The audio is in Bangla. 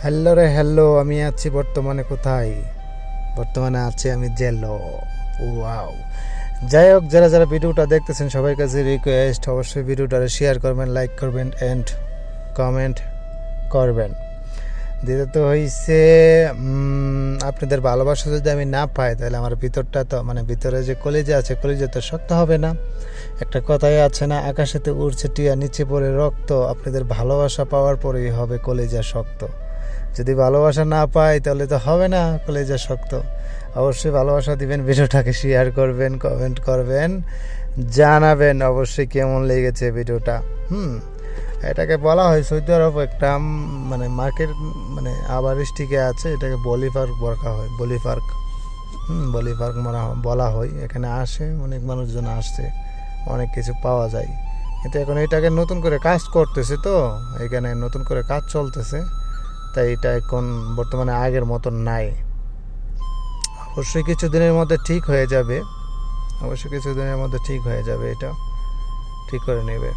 হ্যালো রে হ্যালো, আমি আছি বর্তমানে কোথায়? বর্তমানে আছি আমি জেলো। ওয়াও! যাই হোক, যারা যারা ভিডিওটা দেখতেছেন সবার কাছে রিকোয়েস্ট, অবশ্যই ভিডিওটা শেয়ার করবেন, লাইক করবেন অ্যান্ড কমেন্ট করবেন। দ্বিতীয়ত হইছে আপনাদের ভালোবাসা যদি আমি না পাই তাহলে আমার ভিতরটা তো ভিতরে যে কলিজা আছে, কলিজা তো শক্ত হবে না। একটা কথাই আছে না, আকাশেতে উড়ছে টিয়া নিচে পড়ে রক্ত। আপনাদের ভালোবাসা পাওয়ার পরেই হবে কলিজা শক্ত। যদি ভালোবাসা না পাই তাহলে তো হবে না কলেজা শক্ত। অবশ্যই ভালোবাসা দিবেন, ভিডিওটাকে শেয়ার করবেন, কমেন্ট করবেন, জানাবেন অবশ্যই কেমন লেগেছে ভিডিওটা। এটাকে বলা হয় সৌদি আরব একটা মার্কেট আবার স্টিকে আছে, এটাকে বলি পার্ক বলা হয়, বলি পার্ক। বলি পার্ক বলা হয়। এখানে আসে অনেক মানুষজন আসছে, অনেক কিছু পাওয়া যায়। কিন্তু এখন এটাকে নতুন করে কাজ করতেছে, তো এখানে নতুন করে কাজ চলতেছে, তাই এটা এখন বর্তমানে আগের মতন নাই। অবশ্যই কিছুদিনের মধ্যে ঠিক হয়ে যাবে, অবশ্যই কিছুদিনের মধ্যে ঠিক হয়ে যাবে, এটা ঠিক করে নেবে।